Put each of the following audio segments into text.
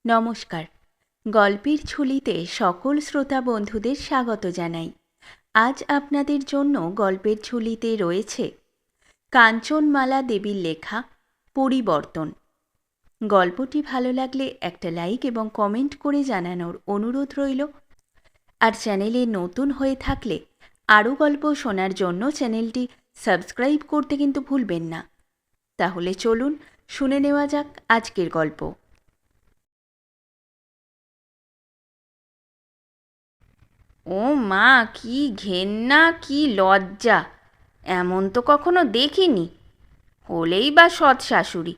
নমস্কার। গল্পের ঝুলিতে সকল শ্রোতা বন্ধুদের স্বাগত জানাই। আজ আপনাদের জন্য গল্পের ঝুলিতে রয়েছে কাঞ্চনমালা দেবীর লেখা পরিবর্তন। গল্পটি ভালো লাগলে একটা লাইক এবং কমেন্ট করে জানানোর অনুরোধ রইল। আর চ্যানেলে নতুন হয়ে থাকলে আরও গল্প শোনার জন্য চ্যানেলটি সাবস্ক্রাইব করতে কিন্তু ভুলবেন না। তাহলে চলুন শুনে নেওয়া যাক আজকের গল্প। ও মা, কি ঘেন্না, কি লজ্জা! এমন তো কখনো দেখিনি। হলেই বা সৎ শাশুড়ি,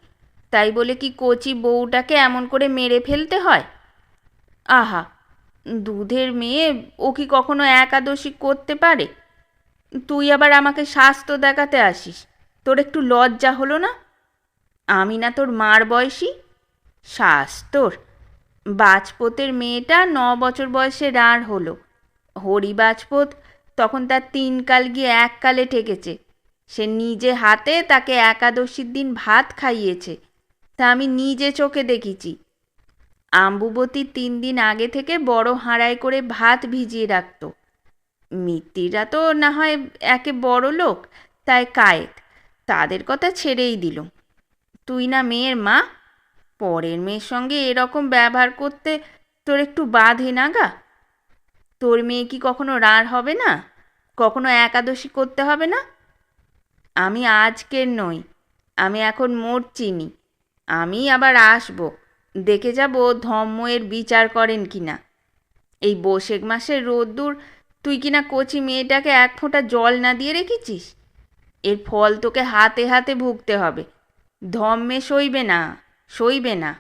তাই বলে কি কচি বউটাকে এমন করে মেরে ফেলতে হয়? আহা, দুধের মেয়ে, ও কি কখনো একাদশী করতে পারে? তুই আবার আমাকে শাস্ত্র দেখাতে আসিস? তোর একটু লজ্জা হলো না? আমি না তোর মার বয়সী? শাস্তর! বাজপতের মেয়েটা 9 বছর বয়সে রাঁড় হলো। হরি বাজপত তখন তার 3 কাল গিয়ে 1 কালে ঠেকেছে। সে নিজে হাতে তাকে একাদশীর দিন ভাত খাইয়েছে, তা আমি নিজে চোখে দেখেছি। আম্বুবতীর 3 দিন আগে থেকে বড় হাঁড়ায় করে ভাত ভিজিয়ে রাখত। মিত্তিরা তো না হয় একে বড় লোক, তাই কায়েত, তাদের কথা ছেড়েই দিল। তুই না মেয়ের মা, পরের মেয়ের সঙ্গে এরকম ব্যবহার করতে তোর একটু বাধে না গা? তোর মেয়ে কি কখনো রাঁড় হবে না? কখনো একাদশী করতে হবে না? আমি আজকের নই, আমি এখন মরচিনি। আমি আবার আসবো, দেখে যাব ধম্ময়ের বিচার করেন কিনা। এই বৈশাখ মাসের রোদ্দুর তুই কিনা কচি মেয়েটাকে 1 ফোঁটা জল না দিয়ে রেখেছিস। এর ফল তোকে হাতে হাতে ভুগতে হবে। ধম্মে সইবে না, সইবে না।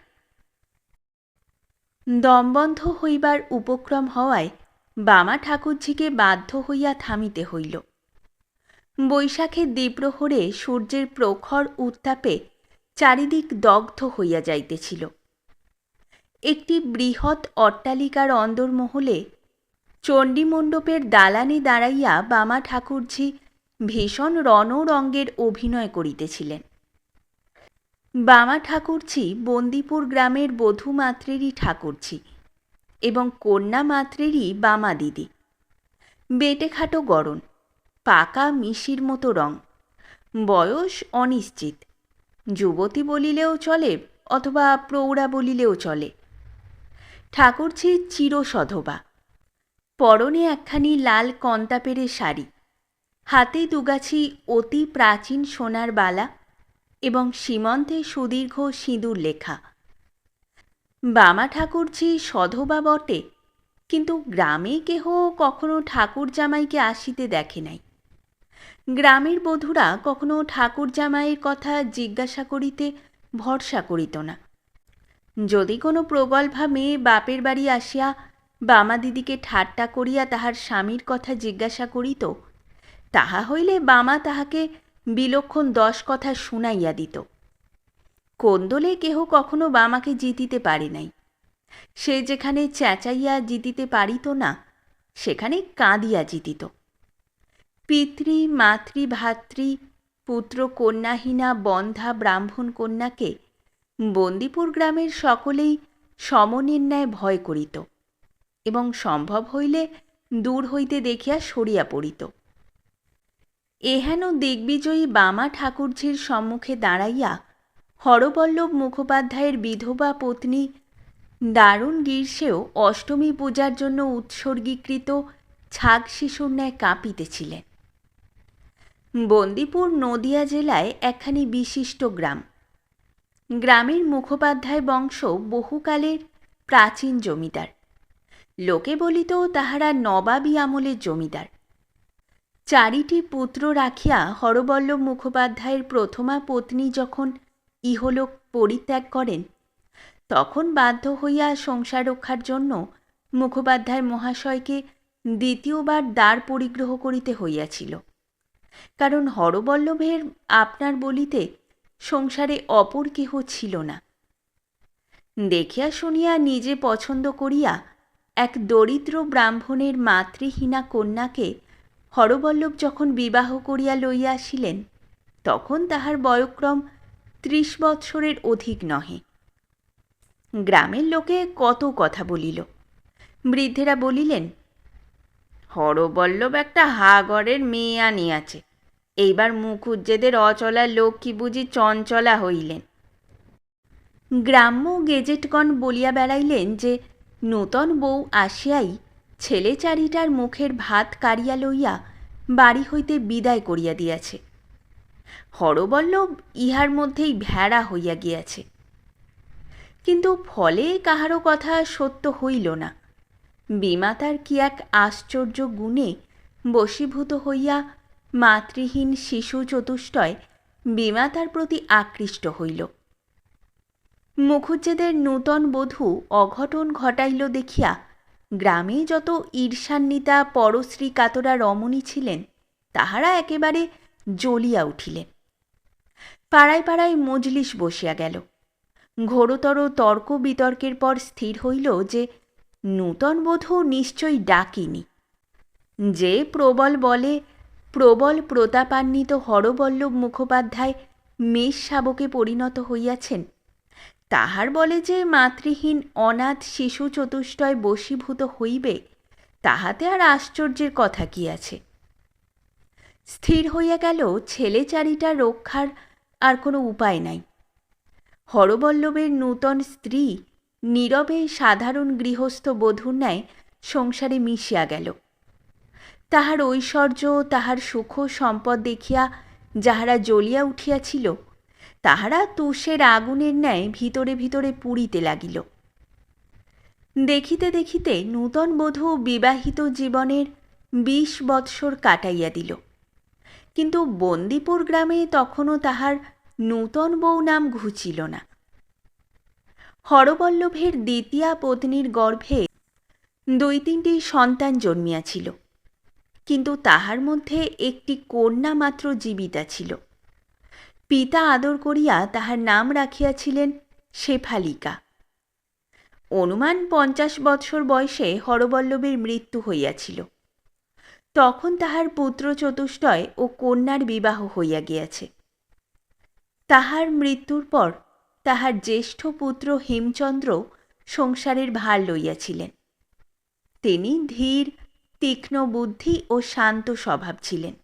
দমবন্ধ হইবার উপক্রম হওয়ায় বামা ঠাকুরঝিকে বাধ্য হইয়া থামিতে হইল। বৈশাখের দ্বিপ্রহরে সূর্যের প্রখর উত্তাপে চারিদিক দগ্ধ হইয়া যাইতেছিল। একটি বৃহৎ অট্টালিকার অন্দরমহলে চণ্ডীমণ্ডপের দালানে দাঁড়াইয়া বামা ঠাকুরঝি ভীষণ রণরঙ্গের অভিনয় করিতেছিলেন। বামা ঠাকুরঝি বন্দিপুর গ্রামের বধূ মাত্রেরই ঠাকুরঝি এবং কন্যা মাত্রেরই বামা দিদি। বেটেখাটো গড়ন, পাকা মিশির মতো রং, বয়স অনিশ্চিত, যুবতী বলিলেও চলে অথবা প্রৌঢ়া বলিলেও চলে। ঠাকুরঝি চিরসধবা, পরনে একখানি লাল কন্তাপেরে শাড়ি, হাতে দুগাছি অতি প্রাচীন সোনার বালা এবং সীমন্তে সুদীর্ঘ সিঁদুর লেখা। বামা ঠাকুরঝি সধবা বটে, কিন্তু গ্রামে কেহ কখনো ঠাকুর জামাইকে আসিতে দেখে নাই। গ্রামের বধূরা কখনো ঠাকুর জামাইয়ের কথা জিজ্ঞাসা করিতে ভরসা করিত না। যদি কোনো প্রগল্ভা মেয়ে বাপের বাড়ি আসিয়া বামা দিদিকে ঠাট্টা করিয়া তাহার স্বামীর কথা জিজ্ঞাসা করিত, তাহা হইলে বামা তাহাকে বিলক্ষণ 10 কথা শুনাইয়া দিত। কোন্দলে কেহ কখনো বামাকে জিতিতে পারে নাই। সে যেখানে চেঁচাইয়া জিতিতে পারিত না, সেখানে কাঁদিয়া জিতিত। পিতৃ মাতৃ ভাতৃ পুত্র কন্যাহীনা বন্ধা ব্রাহ্মণ কন্যাকে বন্দিপুর গ্রামের সকলেই সমনির্ণয় ভয় করিত এবং সম্ভব হইলে দূর হইতে দেখিয়া সরিয়া পড়িত। এহেন দিগ্বিজয়ী বামা ঠাকুরঝির সম্মুখে দাঁড়াইয়া হরবল্লভ মুখোপাধ্যায়ের বিধবা পত্নী দারুণ গ্রীষ্মেও অষ্টমী পূজার জন্য উৎসর্গীকৃত ছাগ শিশুর ন্যায় কাঁপিতেছিলেন। বন্দিপুর নদিয়া জেলায় একখানি বিশিষ্ট গ্রাম। গ্রামের মুখোপাধ্যায় বংশ বহুকালের প্রাচীন জমিদার। লোকে বলিত তাহারা নবাবী আমলের জমিদার। 4টি পুত্র রাখিয়া হরবল্লভ মুখোপাধ্যায়ের প্রথমা পত্নী যখন ইহলোক পরিত্যাগ করেন, তখন বাধ্য হইয়া সংসার রক্ষার জন্য মুখোপাধ্যায় মহাশয়কে দ্বিতীয়বার দ্বার পরিগ্রহ করিতে হইয়াছিল। কারণ হরবল্লভের আপনার বলিতে সংসারে অপর কেহ ছিল না। দেখিয়া শুনিয়া নিজে পছন্দ করিয়া এক দরিদ্র ব্রাহ্মণের মাতৃহীনা কন্যাকে হরবল্লভ যখন বিবাহ করিয়া লইয়া আসিলেন, তখন তাহার বয়ক্রম 30 বৎসরের অধিক নহে। গ্রামের লোকে কত কথা বলিল। বৃদ্ধেরা বলিলেন, হরবল্লভ একটা হাগরের মেয়ে আনিয়াছে, এইবার মুখুজ্জেদের অচলা লোক কি বুঝি চঞ্চলা হইলেন। গ্রাম্য গেজেটগণ বলিয়া বেড়াইলেন যে নূতন বউ আসিয়াই ছেলে চারিটার মুখের ভাত কাড়িয়া লইয়া বাড়ি হইতে বিদায় করিয়া দিয়াছে। হরবল্লভ ইহার মধ্যেই ভেড়া হইয়া গিয়াছে। কিন্তু ফলে কাহারও কথা সত্য হইল না। বিমাতার কি এক আশ্চর্য গুণে বশীভূত হইয়া মাতৃহীন শিশু চতুষ্টয় বিমাতার প্রতি আকৃষ্ট হইল। মুখুজ্জেদের নূতন বধূ অঘটন ঘটাইল দেখিয়া গ্রামে যত ঈর্ষান্বিতা পরশ্রী কাতরা রমণী ছিলেন তাহারা একেবারে জ্বলিয়া উঠিলেন। পাড়ায় পাড়ায় মজলিস বসিয়া গেল। ঘোরতর তর্ক বিতর্কের পর স্থির হইল যে নূতন বধূ নিশ্চয়ই ডাকিনী। যে প্রবল বলে প্রবল প্রতাপান্বিত হরবল্লভ মুখোপাধ্যায় মেষ শাবকে পরিণত হইয়াছেন, তাহার বলে যে মাতৃহীন অনাথ শিশু চতুষ্টয় বশীভূত হইবে, তাহাতে আর আশ্চর্যের কথা কি আছে। স্থির হইয়া গেল ছেলে চারিটা রক্ষার আর কোনো উপায় নাই। হরবল্লভের নূতন স্ত্রী নীরবে সাধারণ গৃহস্থ বধূর ন্যায় সংসারে মিশিয়া গেল। তাহার ঐশ্বর্য, তাহার সুখ সম্পদ দেখিয়া যাহারা জ্বলিয়া উঠিয়াছিল, তাহারা তুষের আগুনের ন্যায় ভিতরে ভিতরে পুড়িতে লাগিল। দেখিতে দেখিতে নূতন বধূ বিবাহিত জীবনের ২০ বৎসর কাটাইয়া দিল। কিন্তু বন্দিপুর গ্রামে তখনও তাহার নূতন বউ নাম ঘুচিল না। হরবল্লভের দ্বিতীয়া পত্নীর গর্ভে ২-৩টি সন্তান জন্মিয়াছিল, কিন্তু তাহার মধ্যে একটি কন্যা মাত্র জীবিতা ছিল। পিতা আদর করিয়া তাহার নাম রাখিয়াছিলেন শেফালিকা। অনুমান ৫০ বৎসর বয়সে হরবল্লভের মৃত্যু হইয়াছিল। তখন তাহার পুত্র চতুষ্টয় ও কন্যার বিবাহ হইয়া গিয়াছে। তাহার মৃত্যুর পর তাহার জ্যেষ্ঠ পুত্র হেমচন্দ্র সংসারের ভার লইয়াছিলেন। তিনি ধীর, তীক্ষ্ণ বুদ্ধি ও শান্ত স্বভাব ছিলেন।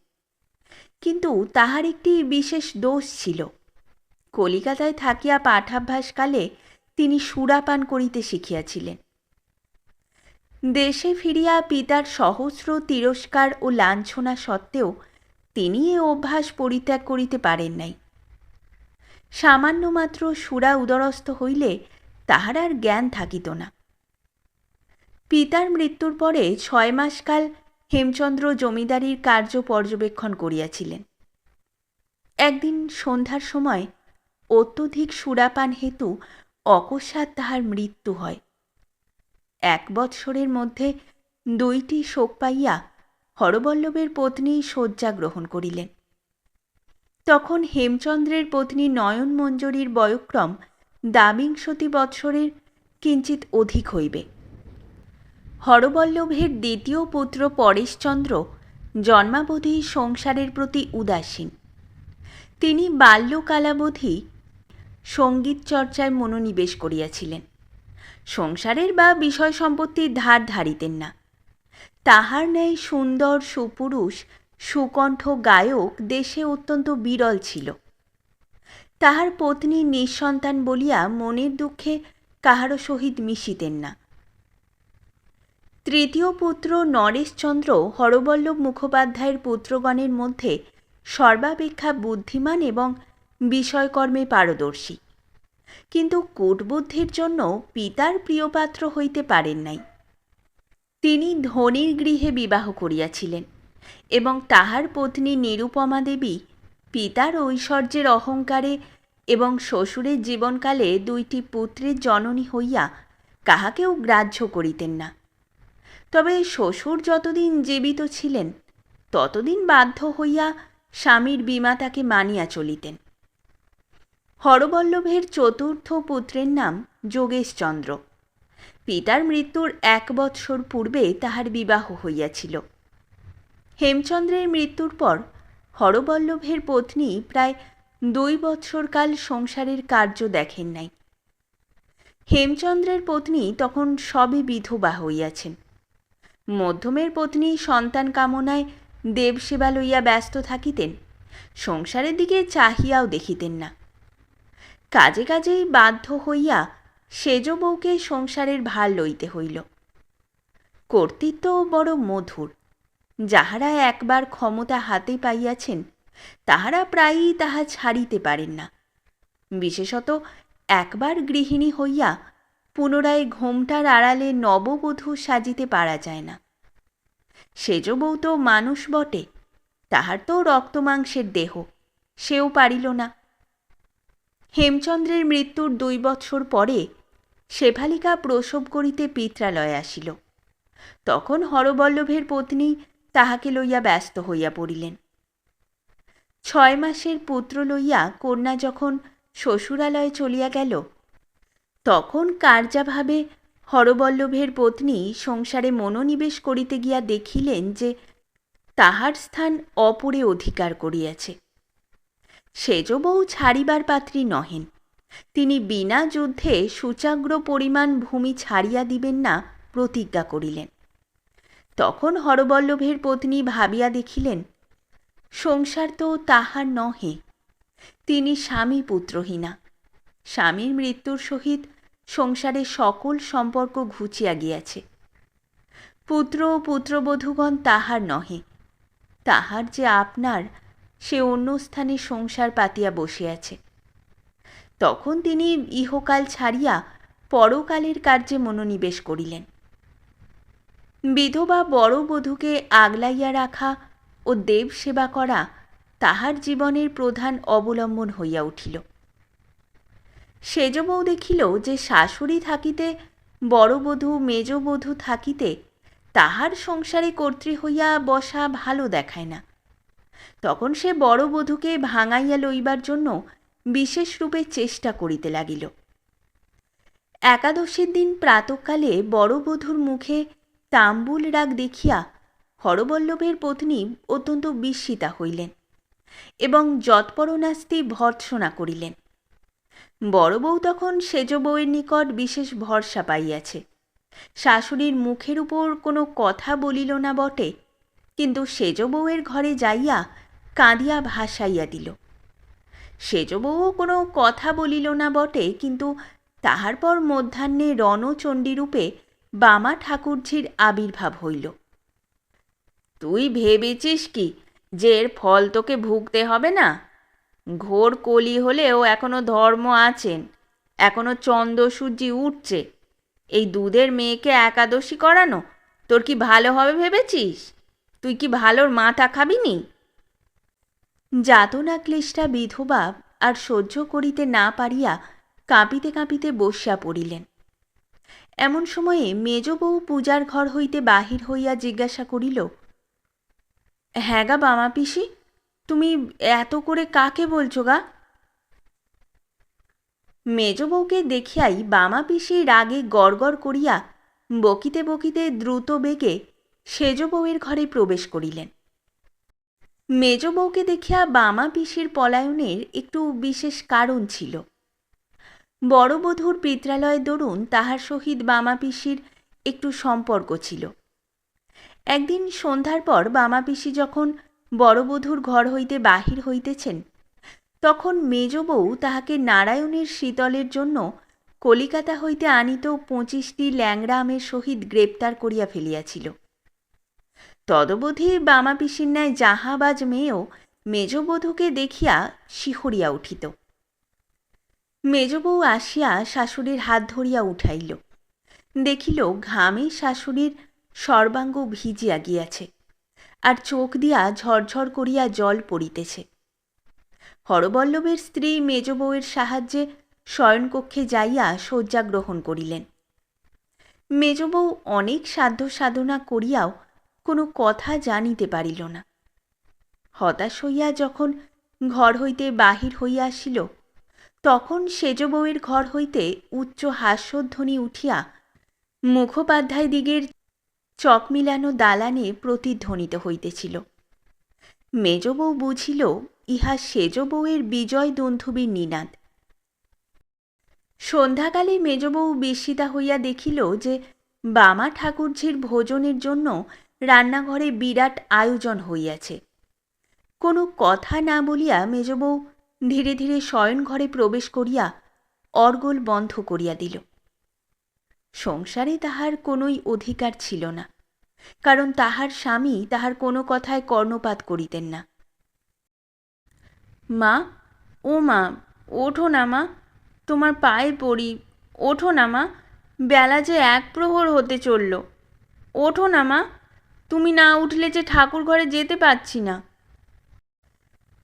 কিন্তু তাহার একটি বিশেষ দোষ ছিল। কলিকাতায় থাকিয়া পাঠাভ্যাসকালে তিনি সুরাপান করিতে শিখিয়াছিলেন। দেশে ফিরিয়া পিতার সহস্র তিরস্কার ও লাঞ্ছনা সত্ত্বেও তিনি এ অভ্যাস পরিত্যাগ করিতে পারেন নাই। সামান্য মাত্র সুরা উদরস্থ হইলে তাহার আর জ্ঞান থাকিত না। পিতার মৃত্যুর পরে ৬ মাসকাল হেমচন্দ্র জমিদারির কার্য পর্যবেক্ষণ করিয়াছিলেন। একদিন সন্ধ্যার সময় অত্যধিক সুরাপান হেতু অকস্মাৎ তাহার মৃত্যু হয়। ১ বৎসরের মধ্যে ২টি শোক পাইয়া হরবল্লভের পত্নী শয্যা গ্রহণ করিলেন। তখন হেমচন্দ্রের পত্নী নয়নমঞ্জরীর বয়ঃক্রম ২২ বৎসরের কিঞ্চিত অধিক হইবে। হরবল্লভের দ্বিতীয় পুত্র পরেশচন্দ্র জন্মাবধি সংসারের প্রতি উদাসীন। তিনি বাল্যকালাবধি সঙ্গীত চর্চায় মনোনিবেশ করিয়াছিলেন। সংসারের বা বিষয় সম্পত্তির ধার ধারিতেন না। তাহার ন্যায় সুন্দর সুপুরুষ সুকণ্ঠ গায়ক দেশে অত্যন্ত বিরল ছিল। তাহার পত্নী নিঃসন্তান বলিয়া মনের দুঃখে কাহারও সহিত মিশিতেন না। তৃতীয় পুত্র নরেশচন্দ্র হরবল্লভ মুখোপাধ্যায়ের পুত্রগণের মধ্যে সর্বাপেক্ষা বুদ্ধিমান এবং বিষয়কর্মে পারদর্শী, কিন্তু কূটবুদ্ধির জন্য পিতার প্রিয়পাত্র হইতে পারেন নাই। তিনি ধনীর গৃহে বিবাহ করিয়াছিলেন এবং তাহার পত্নী নিরুপমা দেবী পিতার ঐশ্বর্যের অহংকারে এবং শ্বশুরের জীবনকালে ২টি পুত্রের জননী হইয়া কাহাকেও গ্রাহ্য করিতেন না। তবে শ্বশুর যতদিন জীবিত ছিলেন ততদিন বাধ্য হইয়া স্বামীর বিমাতাকে মানিয়া চলিতেন। হরবল্লভের চতুর্থ পুত্রের নাম যোগেশচন্দ্র। পিতার মৃত্যুর ১ বৎসর পূর্বে তাহার বিবাহ হইয়াছিল। হেমচন্দ্রের মৃত্যুর পর হরবল্লভের পত্নী প্রায় ২ বৎসরকাল সংসারের কার্য দেখেন নাই। হেমচন্দ্রের পত্নী তখন সবে বিধবা হইয়াছেন। মধ্যমের পত্নী সন্তান কামনায় দেবসেবা লইয়া ব্যস্ত থাকিতেন, সংসারের দিকে চাহিয়াও দেখিতেন না। কাজে কাজেই বাধ্য হইয়া সেজ বউকে সংসারের ভার লইতে হইল। কর্তৃত্ব বড় মধুর, যাহারা একবার ক্ষমতা হাতে পাইয়াছেন তাহারা প্রায়ই তাহা ছাড়িতে পারেন না। বিশেষত একবার গৃহিণী হইয়া পুনরায় ঘোমটার আড়ালে নববধূ সাজিতে পারা যায় না। সেজ বউ তো মানুষ বটে, তাহার তো রক্তমাংসের দেহ, সেও পারিল না। হেমচন্দ্রের মৃত্যুর 2 বৎসর পরে শেফালিকা প্রসব করিতে পিত্রালয়ে আসিল। তখন হরবল্লভের পত্নী তাহাকে লইয়া ব্যস্ত হইয়া পড়িলেন। 6 মাসের পুত্র লইয়া কন্যা যখন শ্বশুরালয়ে চলিয়া গেল, তখন কার্যাভাবে হরবল্লভের পত্নী সংসারে মনোনিবেশ করিতে গিয়া দেখিলেন যে তাহার স্থান অপরে অধিকার করিয়াছে। সেজ বউ ছাড়িবার পাত্রী নহেন, তিনি বিনা যুদ্ধে সুচাগ্র পরিমাণ ভূমি ছাড়িয়া দিবেন না প্রতিজ্ঞা করিলেন। তখন হরবল্লভের পত্নী ভাবিয়া দেখিলেন সংসার তো তাহার নহে, তিনি স্বামী পুত্রহীনা। স্বামীর মৃত্যুর সহিত সংসারে সকল সম্পর্ক ঘুচিয়া গিয়াছে। পুত্র ও পুত্রবধূগণ তাহার নহে, তাহার যে আপনার, সে অন্য স্থানে সংসার পাতিয়া বসিয়াছে। তখন তিনি ইহকাল ছাড়িয়া পরকালের কার্যে মনোনিবেশ করিলেন। বিধবা বড় বধূকে আগলাইয়া রাখা ও দেব সেবা করা তাহার জীবনের প্রধান অবলম্বন হইয়া উঠিল। সেজ বউ দেখিল যে শাশুড়ি থাকিতে, বড় বধূ মেজ বধূ থাকিতে তাহার সংসারে কর্ত্রী হইয়া বসা ভালো দেখায় না। তখন সে বড় বধূকে ভাঙাইয়া লইবার জন্য বিশেষ রূপে চেষ্টা করিতে লাগিল। একাদশীর দিন প্রাতঃকালে বড় বধূর মুখে তাম্বুল রাগ দেখিয়া হরবল্লভের পত্নী অত্যন্ত বিস্মিতা হইলেন এবং যৎপরনাস্তি ভর্ৎসনা করিলেন। বড় বউ তখন সেজ বউয়ের নিকট বিশেষ ভরসা পাইয়াছে। শাশুড়ির মুখের উপর কোনো কথা বলিল না বটে, কিন্তু সেজ বউয়ের ঘরে যাইয়া কাঁদিয়া ভাসাইয়া দিল। সেজ বউও কোনো কথা বলিল না বটে, কিন্তু তাহার পর মধ্যাহ্নে রণচণ্ডীরূপে বামা ঠাকুরঝির আবির্ভাব হইল। তুই ভেবেছিস কি যে এর ফল তোকে ভুগতে হবে না? ঘোর কলি হলেও এখনো ধর্ম আছেন, এখনো চন্দ্রসূর্যি উঠছে। এই দুধের মেয়েকে একাদশী করানো তোর কি ভালো হবে ভেবেছিস? তুই কি ভালোর মাথা খাবি নি? যাতনা ক্লেশটা বিধবা আর সহ্য করিতে না পারিয়া কাঁপিতে কাঁপিতে বসিয়া পড়িলেন। এমন সময়ে মেজ বউ পূজার ঘর হইতে বাহির হইয়া জিজ্ঞাসা করিল, হ্যাঁ গা বামা পিসি, তুমি এত করে কাকে বলছো গা? মেজ বউকে দেখিয়াই বামা পিসি রাগে গড়গড় করিয়া বকিতে বকিতে দ্রুত বেগে সেজ বউয়ের ঘরে প্রবেশ করিলেন। মেজ বউকে দেখিয়া বামা পিসির পলায়নের একটু বিশেষ কারণ ছিল। বড় বধূর পিত্রালয় দরুন তাহার সহিত বামা পিসির একটু সম্পর্ক ছিল। একদিন সন্ধ্যার পর বামা পিসি যখন বড় বধূর ঘর হইতে বাহির হইতেছেন, তখন মেজ বউ তাহাকে নারায়ণের শীতলের জন্য কলিকাতা হইতে আনিত 25টি ল্যাংড়া আমের সহিত গ্রেপ্তার করিয়া ফেলিয়াছিল। তদবধি বামা পিসির ন্যায় জাহাবাজ মেয়েও মেজ বধূকে দেখিয়া শিহরিয়া উঠিত। মেজ বউ আসিয়া শাশুড়ির হাত ধরিয়া উঠাইল। দেখিল ঘামে শাশুড়ির সর্বাঙ্গ ভিজিয়া গিয়াছে, আর চোখ দিয়া ঝরঝর করিয়া জল পড়িতেছে। হরবল্লভের স্ত্রী মেজ বউয়ের সাহায্যে শয়নকক্ষে যাইয়া শয্যা গ্রহণ করিলেন। মেজ বউ অনেক সাধ্য সাধনা করিয়াও কোনো কথা জানিতে পারিল না। হতাশ হইয়া যখন ঘর হইতে বাহির হইয়া আসিল, তখন সেজ বউয়ের ঘর হইতে উচ্চ হাস্যধ্বনি উঠিয়া মুখোপাধ্যায়দিগের চক মিলানো দালানে প্রতিধ্বনিত হইতেছিল। মেজ বউ বুঝিল ইহা সেজ বউয়ের বিজয় দন্ধুবির নিনাদ। সন্ধ্যাকালে মেজবউ বিস্মিতা হইয়া দেখিল যে বামা ঠাকুরঝির ভোজনের জন্য রান্নাঘরে বিরাট আয়োজন হইয়াছে। কোনো কথা না বলিয়া মেজবউ ধীরে ধীরে শয়নঘরে প্রবেশ করিয়া অর্গল বন্ধ করিয়া দিল। সংসারে তাহার কোনোই অধিকার ছিল না, কারণ তাহার স্বামী তাহার কোনো কথায় কর্ণপাত করিতেন না। মা, ও মা, ওঠো না মা, তোমার পায়ে পড়ি, ওঠো না মা, বেলা যে 1 প্রহর হতে চলল, ওঠো না মা, তুমি না উঠলে যে ঠাকুর ঘরে যেতে পারছি না।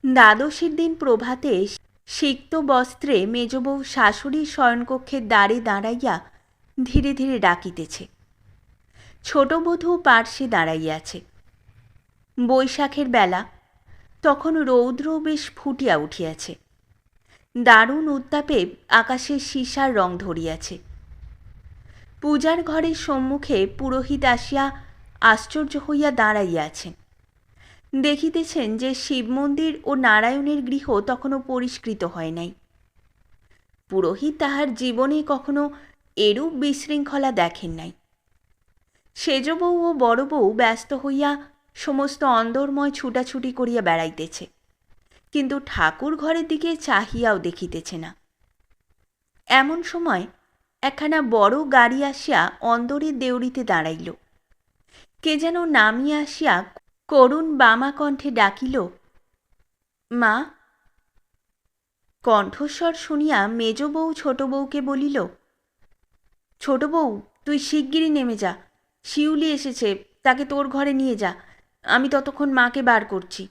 দ্বাদশীর দিন প্রভাতে সিক্ত বস্ত্রে মেজবউ শাশুড়ির শয়নকক্ষের দ্বারে দাঁড়াইয়া ধীরে ধীরে ডাকিতেছে। ছোট বধূ পার্শ্বে দাঁড়াইয়াছে। বৈশাখের বেলা, তখন রৌদ্র বেশ ফুটিয়া উঠিয়াছে। দারুণ উত্তাপে আকাশে সীসার রং ধরিয়াছে। পূজার ঘরের সম্মুখে পুরোহিত আসিয়া আশ্চর্য হইয়া দাঁড়াইয়াছেন। দেখিতেছেন যে শিব মন্দির ও নারায়ণের গৃহ তখনও পরিষ্কৃত হয় নাই। পুরোহিত তাহার জীবনে কখনো এরূপ বিশৃঙ্খলা দেখেন নাই। সেজ বউ ও বড় বউ ব্যস্ত হইয়া সমস্ত অন্দরময় ছুটাছুটি করিয়া বেড়াইতেছে, কিন্তু ঠাকুর ঘরের দিকে চাহিয়াও দেখিতেছে না। এমন সময় একখানা বড় গাড়ি আসিয়া অন্দরের দেউড়িতে দাঁড়াইল। কে যেন নামিয়া আসিয়া করুণ বামা কণ্ঠে ডাকিল, মা। কণ্ঠস্বর শুনিয়া মেজ বউ ছোট বউকে বলিল, ছোট বউ, তুই শিগগিরই নেমে যা, শিউলি এসেছে, তাকে তোর ঘরে নিয়ে যা, আমি ততক্ষণ মাকে বার করছি।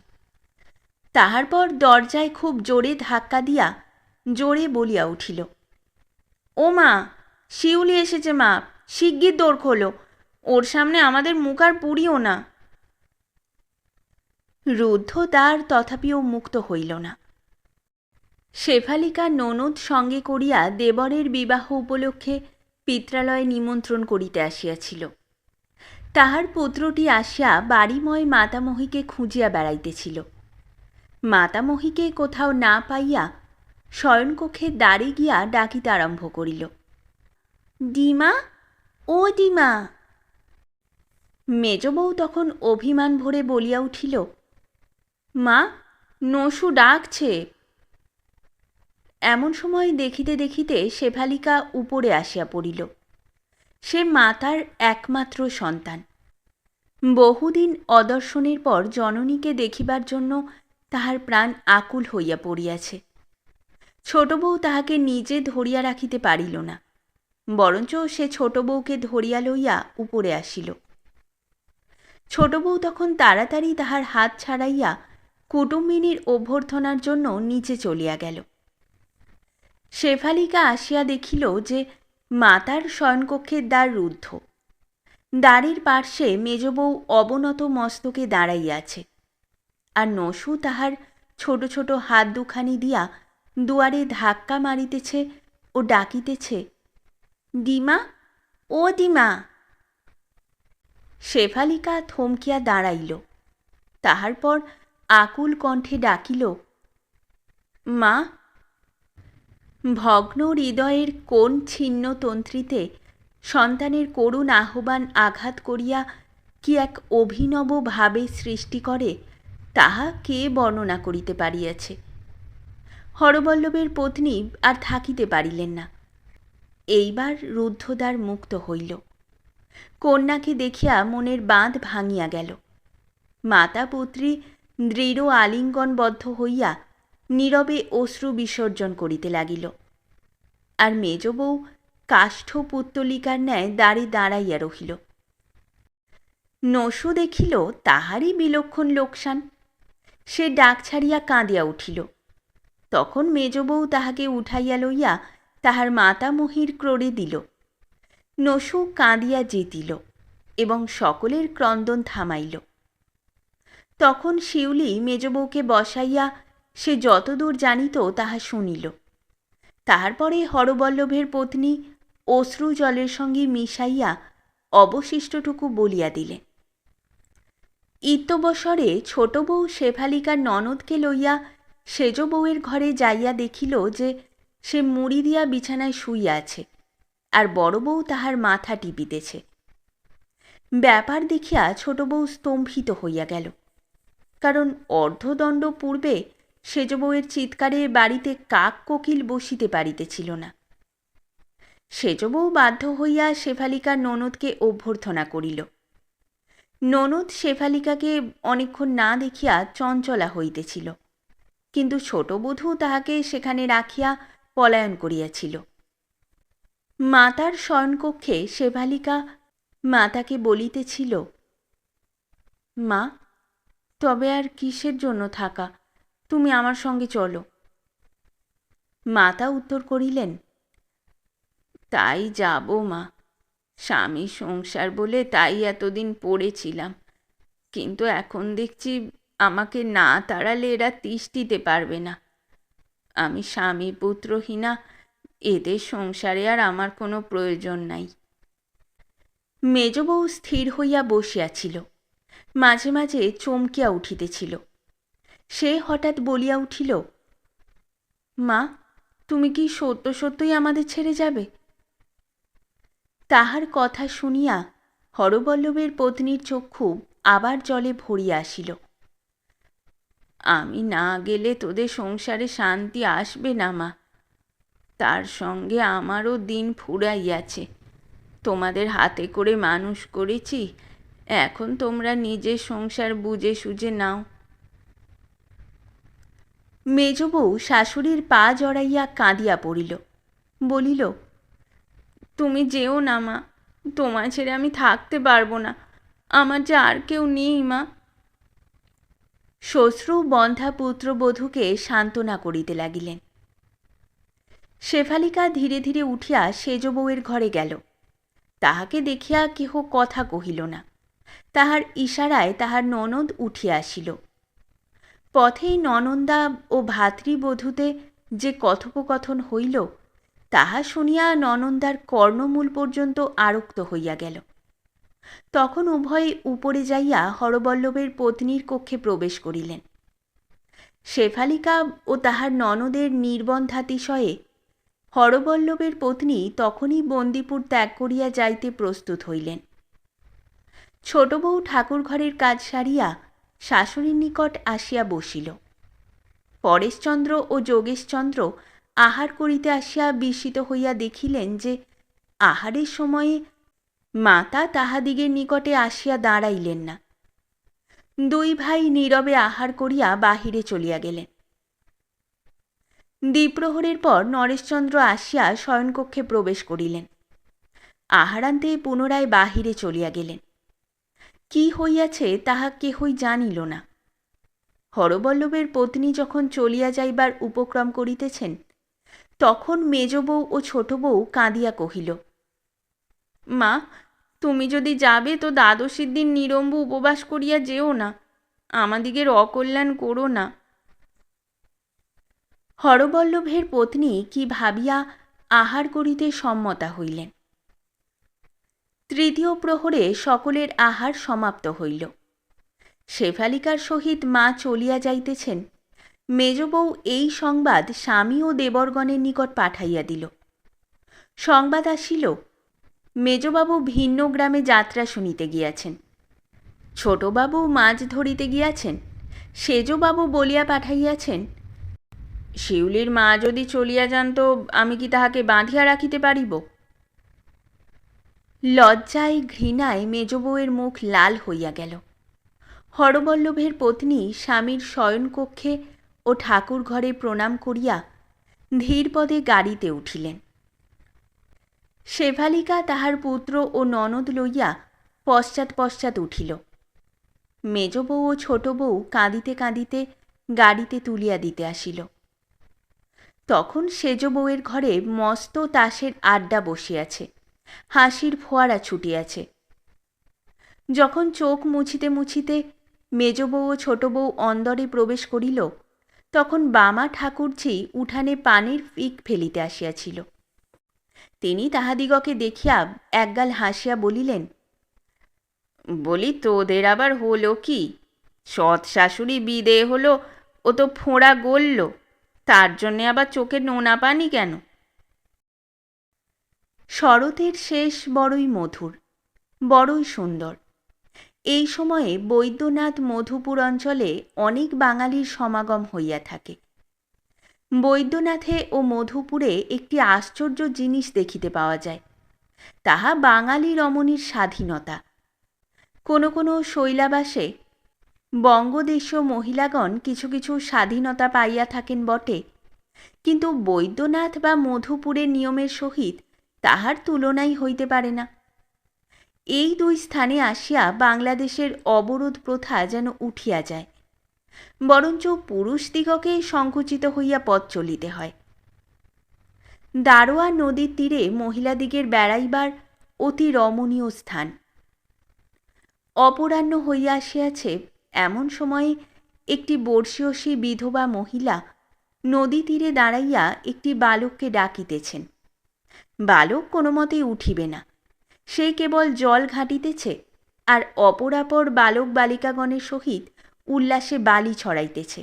তাহার পর দরজায় খুব জোরে ধাক্কা দিয়া জোরে বলিয়া উঠিল, ও মা, শিউলি এসেছে মা, শিগগির দোর খোলো, ওর সামনে আমাদের মুখ আর পুড়িও না। রুদ্ধ দ্বার তথাপিও মুক্ত হইল না। শেফালিকা ননদ সঙ্গে করিয়া দেবরের বিবাহ উপলক্ষে পিত্রালয়ে নিমন্ত্রণ করিতে আসিয়াছিল। তাহার পুত্রটি আসিয়া বাড়িময় মাতামহীকে খুঁজিয়া বেড়াইতেছিল। মাতামহীকে কোথাও না পাইয়া শয়নকক্ষের দ্বারে গিয়া ডাকিতে আরম্ভ করিল, ডিমা, ও ডিমা। মেজ বউ তখন অভিমান ভরে বলিয়া উঠিল, মা, নসু ডাকছে। এমন সময় দেখিতে দেখিতে শেফালিকা উপরে আসিয়া পড়িল। সে মাতার একমাত্র সন্তান। বহুদিন অদর্শনের পর জননীকে দেখিবার জন্য তাহার প্রাণ আকুল হইয়া পড়িয়াছে। ছোট বউ তাহাকে নিজে ধরিয়া রাখিতে পারিল না, বরঞ্চ সে ছোট বউকে ধরিয়া লইয়া উপরে আসিল। ছোট বউ তখন তাড়াতাড়ি তাহার হাত ছাড়াইয়া কুটুম্বিনীর অভ্যর্থনার জন্য নিচে চলিয়া গেল। শেফালিকা আসিয়া দেখিল যে মাতার শয়নকক্ষের দ্বার রুদ্ধ। দ্বারের পার্শ্বে মেজ বউ অবনত মস্তকে দাঁড়াইয়াছে, আর নসু তাহার ছোট ছোট হাত দুখানি দিয়া দুয়ারে ধাক্কা মারিতেছে ও ডাকিতেছে, ডিমা, ও ডিমা। শেফালিকা থমকিয়া দাঁড়াইল। তাহার পর আকুল কণ্ঠে ডাকিল, মা। ভগ্ন হৃদয়ের কোন ছিন্ন তন্ত্রীতে সন্তানের করুণ আহ্বান আঘাত করিয়া কি এক অভিনব ভাবে সৃষ্টি করে, তাহা কে বর্ণনা করিতে পারিয়াছে। হরবল্লভের পত্নী আর থাকিতে পারিলেন না। এইবার রুদ্ধদ্বার মুক্ত হইল। কন্যাকে দেখিয়া মনের বাঁধ ভাঙিয়া গেল। মাতা পুত্রী দৃঢ় আলিঙ্গনবদ্ধ হইয়া নীরবে অশ্রু বিসর্জন করিতে লাগিল। আর মেজ বউ কাষ্ঠ পুত্তলিকার ন্যায় দ্বারে দাঁড়াইয়া রহিল। নসু দেখিল তাহারই বিলক্ষণ লোকসান। সে ডাক ছাড়িয়া কাঁদিয়া উঠিল। তখন মেজ বউ তাহাকে উঠাইয়া লইয়া তাহার মাতামহীর ক্রোড়ে দিল। নসু কাঁদিয়া জিতিল এবং সকলের ক্রন্দন থামাইল। তখন শিউলি মেজ বউকে বসাইয়া সে যতদূর জানিত তাহা শুনিল। তাহার পরে হরবল্লভের পত্নী অশ্রু জলের সঙ্গে মিশাইয়া অবশিষ্টটুকু বলিয়া দিলেন। ইত্যবসরে ছোট বউ শেফালিকার ননদকে লইয়া সেজ বউয়ের ঘরে যাইয়া দেখিল যে সে মুড়ি দিয়া বিছানায় শুইয়া আছে, আর বড় বউ তাহার মাথা টিপিতেছে। ব্যাপার দেখিয়া ছোট বউ স্তম্ভিত হইয়া গেল, কারণ অর্ধদণ্ড পূর্বে সেজ বউয়ের চিৎকারে বাড়িতে কাক কোকিল বসিতে পারিতেছিল না। সেজ বউ বাধ্য হইয়া শেফালিকার ননদকে অভ্যর্থনা করিল। ননদ শেফালিকাকে অনেকক্ষণ না দেখিয়া চঞ্চলা হইতেছিল, কিন্তু ছোট বধূ তাহাকে সেখানে রাখিয়া পলায়ন করিয়াছিল। মাতার শয়নকক্ষে শেফালিকা মাতাকে বলিতেছিল, মা, তবে আর কিসের জন্য থাকা, তুমি আমার সঙ্গে চলো। মাতা উত্তর করিলেন, তাই যাব মা, স্বামী সংসার বলে তাই এতদিন পড়েছিলাম, কিন্তু এখন দেখছি আমাকে না তাড়ালে এরা তিষ্ঠিতে পারবে না। আমি স্বামী পুত্রহীনা, এদের সংসারে আর আমার কোনো প্রয়োজন নাই। মেজ বউ স্থির হইয়া বসিয়াছিল, মাঝে মাঝে চমকিয়া উঠিতেছিল। সে হঠাৎ বলিয়া উঠিল, মা, তুমি কি সত্য সত্যই আমাদের ছেড়ে যাবে? তাহার কথা শুনিয়া হরবল্লভের পত্নীর চক্ষু আবার জলে ভরিয়া আসিল। আমি না গেলে তোদের সংসারে শান্তি আসবে না মা, তার সঙ্গে আমারও দিন ফুরাইয়াছে। তোমাদের হাতে করে মানুষ করেছি, এখন তোমরা নিজের সংসার বুঝে সুঝে নাও। মেজ বউ শাশুড়ির পা জড়াইয়া কাঁদিয়া পড়িল, বলিল, তুমি যেও না মা, তোমার ছেড়ে আমি থাকতে পারবো না, আমার যে আর কেউ নেই মা। শ্বশ্রু বন্ধা পুত্রবধূকে সান্ত্বনা করিতে লাগিলেন। শেফালিকা ধীরে ধীরে উঠিয়া সেজ বউয়ের ঘরে গেল। তাহাকে দেখিয়া কেহ কথা কহিল না। তাহার ইশারায় তাহার ননদ উঠিয়া আসিল। পথেই ননন্দা ও ভাতৃবধূতে যে কথোপকথন হইল, তাহা শুনিয়া ননন্দার কর্ণমূল পর্যন্ত আরক্ত হইয়া গেল। তখন উভয়ে উপরে যাইয়া হরবল্লভের পত্নীর কক্ষে প্রবেশ করিলেন। শেফালিকা ও তাহার ননদের নির্বন্ধাতিশয়ে হরবল্লভের পত্নী তখনই বন্দিপুর ত্যাগ করিয়া যাইতে প্রস্তুত হইলেন। ছোট বউ ঠাকুর ঘরের কাজ সারিয়া শাশুড়ির নিকট আসিয়া বসিল। পরেশচন্দ্র ও যোগেশচন্দ্র আহার করিতে আসিয়া বিস্মিত হইয়া দেখিলেন যে আহারের সময়ে মাতা তাহাদিগের নিকটে আসিয়া দাঁড়াইলেন না। দুই ভাই নীরবে আহার করিয়া বাহিরে চলিয়া গেলেন। দ্বিপ্রহরের পর নরেশচন্দ্র আসিয়া শয়নকক্ষে প্রবেশ করিলেন। আহারান্তে পুনরায় বাহিরে চলিয়া গেলেন। কি হইয়াছে তাহা কেহই জানিল না। হরবল্লভের পত্নী যখন চলিয়া যাইবার উপক্রম করিতেছেন, তখন মেজ বউ ও ছোট বউ কাঁদিয়া কহিল, মা, তুমি যদি যাবে তো দ্বাদশীর দিন নিরম্ব উপবাস করিয়া যেও না, আমাদিগের অকল্যাণ করো না। হরবল্লভের পত্নী কি ভাবিয়া আহার করিতে সম্মতা হইলেন। তৃতীয় প্রহরে সকলের আহার সমাপ্ত হইল। শেফালিকার সহিত মা চলিয়া যাইতেছেন, মেজ বউ এই সংবাদ স্বামী ও দেবরগণের নিকট পাঠাইয়া দিল। সংবাদ আসিল, মেজবাবু ভিন্ন গ্রামে যাত্রা শুনিতে গিয়াছেন, ছোটবাবু মাছ ধরিতে গিয়াছেন, সেজবাবু বলিয়া পাঠাইয়াছেন, শিউলির মা যদি চলিয়া যান তো আমি কি তাহাকে বাঁধিয়া রাখিতে পারিব? লজ্জায় ঘৃণায় মেজ বউয়ের মুখ লাল হইয়া গেল। হরবল্লভের পত্নী স্বামীর শয়নকক্ষে ও ঠাকুর ঘরে প্রণাম করিয়া ধীরপদে গাড়িতে উঠিলেন। শেফালিকা তাহার পুত্র ও ননদ লইয়া পশ্চাৎ পশ্চাৎ উঠিল। মেজ বউ ও ছোট বউ কাঁদিতে কাঁদিতে গাড়িতে তুলিয়া দিতে আসিল। তখন সেজ বউয়ের ঘরে মস্ত তাসের আড্ডা বসিয়াছে, হাসির ফোয়ারা ছুটিয়াছে। যখন চোখ মুছিতে মুছিতে মেজ বউ ও ছোট বউ অন্দরে প্রবেশ করিল, তখন বামা ঠাকুরঝি উঠানে পানের ফিক ফেলিতে আসিয়াছিল। তিনি তাহাদিগকে দেখিয়া একগাল হাসিয়া বলিলেন, বলি, তোদের আবার হলো কি? সৎ শাশুড়ি বিদে হলো, ও তো ফোঁড়া গলল, তার জন্যে আবার চোখে নোনা পানি কেন? শরতের শেষ বড়ই মধুর, বড়ই সুন্দর। এই সময়ে বৈদ্যনাথ মধুপুর অঞ্চলে অনেক বাঙালির সমাগম হইয়া থাকে। বৈদ্যনাথে ও মধুপুরে একটি আশ্চর্য জিনিস দেখিতে পাওয়া যায়, তাহা বাঙালি রমণীর স্বাধীনতা। কোনো কোনো শৈলাবাসে বঙ্গদেশীয় মহিলাগণ কিছু কিছু স্বাধীনতা পাইয়া থাকেন বটে, কিন্তু বৈদ্যনাথ বা মধুপুরের নিয়মের সহিত তাহার তুলনাই হইতে পারে না। এই দুই স্থানে আসিয়া বাংলাদেশের অবরোধ প্রথা যেন উঠিয়া যায়, বরঞ্চ পুরুষদিগকে সংকুচিত হইয়া পথ চলিতে হয়। দারোয়া নদীর তীরে মহিলাদিগের বেড়াইবার অতি রমণীয় স্থান। অপরাহ্ন হইয়া আসিয়াছে, এমন সময়ে একটি বর্ষীয়সী বিধবা মহিলা নদী তীরে দাঁড়াইয়া একটি বালককে ডাকিতেছেন। বালক কোনো মতেই উঠিবে না, সে কেবল জল ঘাটিতেছে আর অপরাপর বালক বালিকাগণের সহিত উল্লাসে বালি ছড়াইতেছে।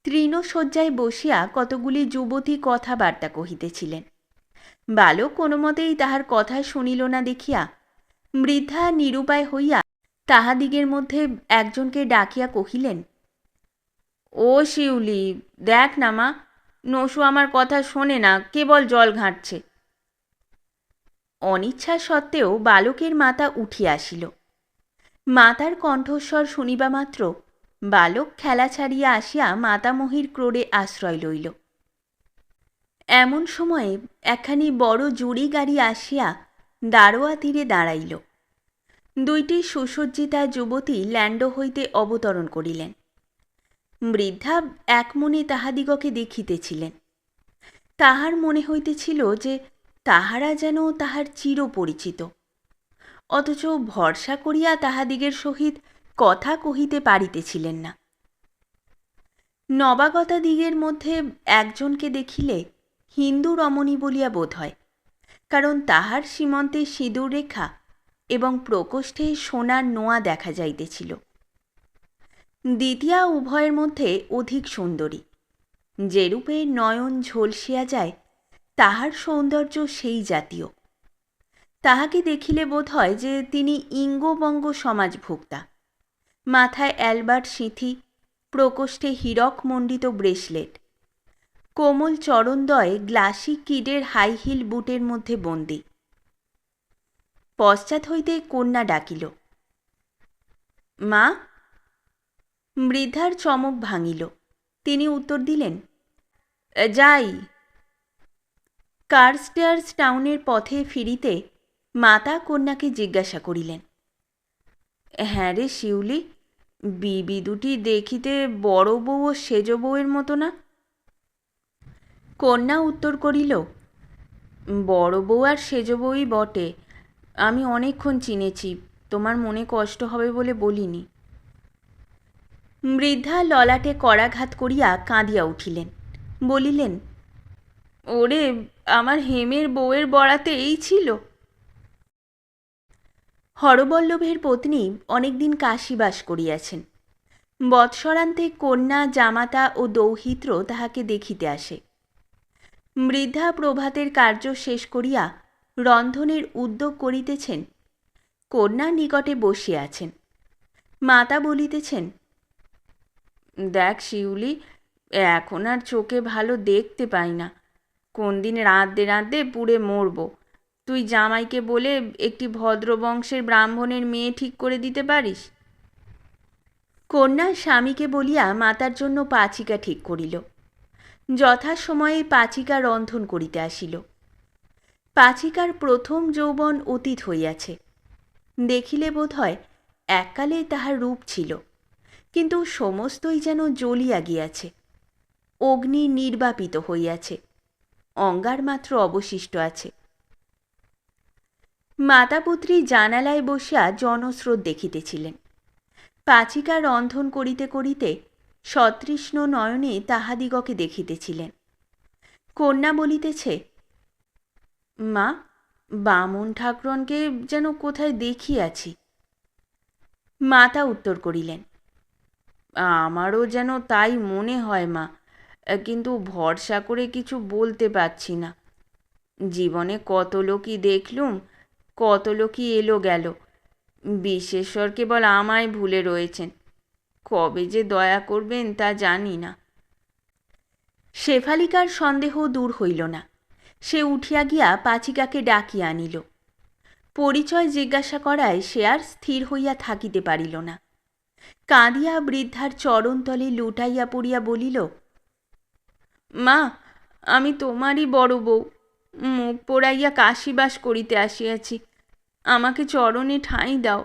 তৃণশয্যায় বসিয়া কতগুলি যুবতী কথাবার্তা কহিতেছিলেন। বালক কোনো মতেই তাহার কথা শুনিল না দেখিয়া বৃদ্ধা নিরুপায় হইয়া তাহাদিগের মধ্যে একজনকে ডাকিয়া কহিলেন, ও শিউলি, দেখ না মা, নসু আমার কথা শোনে না, কেবল জল ঘাঁটছে। অনিচ্ছা সত্ত্বেও বালকের মাতা উঠিয়া আসিল। মাতার কণ্ঠস্বর শুনিবা মাত্র বালক খেলা ছাড়িয়া আসিয়া মাতামহীর ক্রোড়ে আশ্রয় লইল। এমন সময়ে একখানি বড় জুড়ি গাড়ি আসিয়া দারোয়া তীরে দাঁড়াইল। দুইটি সুসজ্জিতা যুবতী ল্যান্ড হইতে অবতরণ করিলেন। বৃদ্ধা একমনে তাহাদিগকে দেখিতেছিলেন। তাহার মনে হইতেছিল যে তাহারা যেন তাহার চিরপরিচিত, অথচ ভরসা করিয়া তাহাদিগের সহিত কথা কহিতে পারিতেছিলেন না। নবাগতাদিগের মধ্যে একজনকে দেখিলে হিন্দু রমণী বলিয়া বোধ হয়, কারণ তাহার সীমন্তে সিঁদুর রেখা এবং প্রকোষ্ঠে সোনার নোয়া দেখা যাইতেছিল। দ্বিতীয়া উভয়ের মধ্যে অধিক সুন্দরী। যেরূপে নয়ন ঝলসিয়া যায়, তাহার সৌন্দর্য সেই জাতীয়। তাহাকে দেখিলে বোধ হয় যে তিনি ইঙ্গবঙ্গ সমাজভোক্তা। মাথায় অ্যালবার্ট সিঁথি, প্রকোষ্ঠে হীরকমণ্ডিত ব্রেসলেট, কোমল চরণদ্বয় গ্লাসি কিডের হাই হিল বুটের মধ্যে বন্দী। পশ্চাৎ হইতে কন্যা ডাকিল, মা। বৃদ্ধার চমক ভাঙিল। তিনি উত্তর দিলেন, যাই। কার্স্টেয়ার্স টাউনের পথে ফিরিতে মাতা কন্যাকে জিজ্ঞাসা করিলেন, হ্যাঁ রে শিউলি, বিবি দুটি দেখিতে বড় বউ ও সেজ বউয়ের মতো না? কন্যা উত্তর করিল, বড় বউ আর সেজ বউই বটে, আমি অনেকক্ষণ চিনেছি, তোমার মনে কষ্ট হবে বলে বলিনি। বৃদ্ধা ললাটে করাঘাত করিয়া কাঁদিয়া উঠিলেন, বলিলেন, ওরে, আমার হেমের বউয়ের বরাতে এই ছিল। হরবল্লভের পত্নী অনেকদিন কাশীবাস করিয়াছেন। বৎসরান্তে কন্যা, জামাতা ও দৌহিত্র তাহাকে দেখিতে আসে। বৃদ্ধা প্রভাতের কার্য শেষ করিয়া রন্ধনের উদ্যোগ করিতেছেন। কন্যা নিকটে বসিয়া আছেন। মাতা বলিতেছেন, দেখ শিউলি, এখন আর চোখে ভালো দেখতে পাই না, কোন দিন রাঁধতে রাঁধতে পুড়ে মরব। তুই জামাইকে বলে একটি ভদ্রবংশের ব্রাহ্মণের মেয়ে ঠিক করে দিতে পারিস? কন্যা স্বামীকে বলিয়া মাতার জন্য পাচিকা ঠিক করিল। যথাসময়ে পাচিকা রন্ধন করিতে আসিল। পাচিকার প্রথম যৌবন অতীত হইয়াছে। দেখিলে বোধ হয় এককালে তাহার রূপ ছিল, কিন্তু সমস্তই যেন জ্বলিয়া গিয়াছে, অগ্নি নির্বাপিত হইয়াছে, অঙ্গার মাত্র অবশিষ্ট আছে। মাতাপুত্রী জানালায় বসিয়া জনস্রোত দেখিতেছিলেন। পাচিকা রন্ধন করিতে করিতে সতৃষ্ণ নয়নে তাহাদিগকে দেখিতেছিলেন। কন্যা বলিতেছে, মা, বামুন ঠাকরনকে যেন কোথায় দেখিয়াছি। মাতা উত্তর করিলেন, আমারও যেন তাই মনে হয় মা, কিন্তু ভরসা করে কিছু বলতে পারছি না। জীবনে কত লোকই দেখলুম, কত লোকই এলো গেল, বিশ্বেশ্বর কেবল আমায় ভুলে রয়েছেন। কবে যে দয়া করবেন তা জানি না। শেফালিকার সন্দেহ দূর হইল না। সে উঠিয়া গিয়া পাচিকাকে ডাকিয়া আনিল। পরিচয় জিজ্ঞাসা করায় সে আর স্থির হইয়া থাকিতে পারিল না। কাঁদিয়া বৃদ্ধার চরণতলে লুটাইয়া পড়িয়া বলিল, মা, আমি তোমারই বড় বউ, মুখ পোড়াইয়া কাশীবাস করিতে আসিয়াছি, আমাকে চরণে ঠাঁই দাও।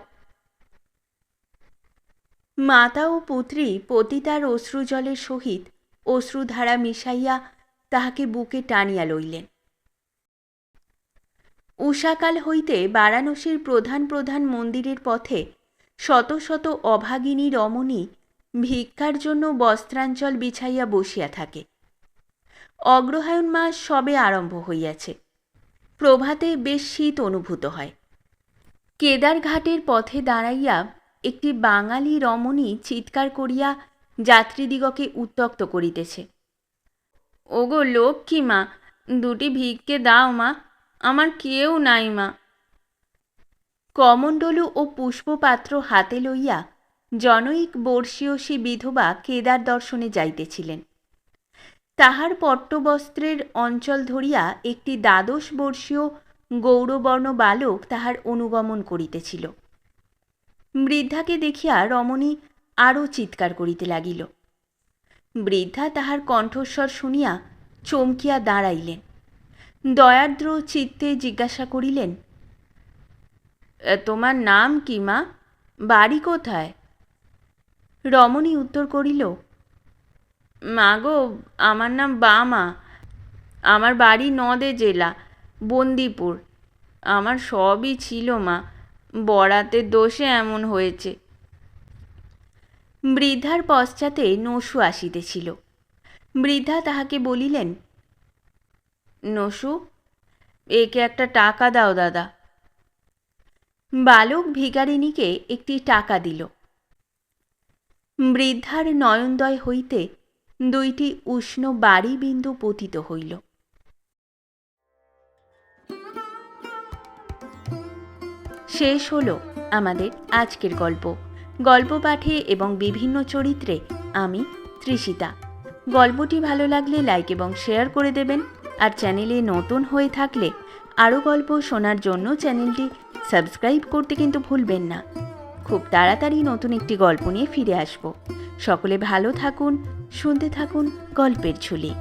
মাতা ও পুত্রী পতিতার অশ্রুজলের সহিত অশ্রুধারা মিশাইয়া তাহাকে বুকে টানিয়া লইলেন। উষাকাল হইতে বারাণসীর প্রধান প্রধান মন্দিরের পথে শত শত অভাগিনী রমণী ভিক্ষার জন্য বস্ত্রাঞ্চল বিছাইয়া বসিয়া থাকে। অগ্রহায়ণ মাস সবে আরম্ভ হইয়াছে। প্রভাতে বেশ শীত অনুভূত হয়। কেদারঘাটের পথে দাঁড়াইয়া একটি বাঙালি রমণী চিৎকার করিয়া যাত্রীদিগকে উত্ত্যক্ত করিতেছে, ওগো লক্ষ্মী মা, দুটি ভিক্ষে দাও মা, আমার কেউ নাই মা। কমণ্ডলু ও পুষ্পপাত্র হাতে লইয়া জনৈক বর্ষীয়সী বিধবা কেদার দর্শনে যাইতেছিলেন। তাহার পট্টবস্ত্রের অঞ্চল ধরিয়া একটি ১২ বর্ষীয় গৌরবর্ণ বালক তাহার অনুগমন করিতেছিল। বৃদ্ধাকে দেখিয়া রমণী আরও চিৎকার করিতে লাগিল। বৃদ্ধা তাহার কণ্ঠস্বর শুনিয়া চমকিয়া দাঁড়াইলেন। দয়ার্দ্র চিত্তে জিজ্ঞাসা করিলেন, তোমার নাম কি মা? বাড়ি কোথায়? রমণী উত্তর করিল, মা গো, আমার নাম বামা, আমার বাড়ি নদে জেলা, বন্দিপুর। আমার সবই ছিল মা, বরাতের দোষে এমন হয়েছে। বৃদ্ধার পশ্চাতে নসু আসিতেছিল। বৃদ্ধা তাহাকে বলিলেন, নসু, একে একটা টাকা দাও দাদা। বালক ভিখারিণীকে একটি টাকা দিল। বৃদ্ধার নয়নদয় হইতে ২টি উষ্ণ বাড়ি বিন্দু পতিত হইল। শেষ হলো আমাদের আজকের গল্প। গল্প পাঠে এবং বিভিন্ন চরিত্রে আমি তৃষিতা। গল্পটি ভালো লাগলে লাইক এবং শেয়ার করে দেবেন। আর চ্যানেলে নতুন হয়ে থাকলে আরও গল্প শোনার জন্য চ্যানেলটি সাবস্ক্রাইব করতে কিন্তু ভুলবেন না। খুব তাড়াতাড়ি নতুন একটি গল্প নিয়ে ফিরে আসব। সকলে ভালো থাকুন, শুনতে থাকুন গল্পের ঝুলি।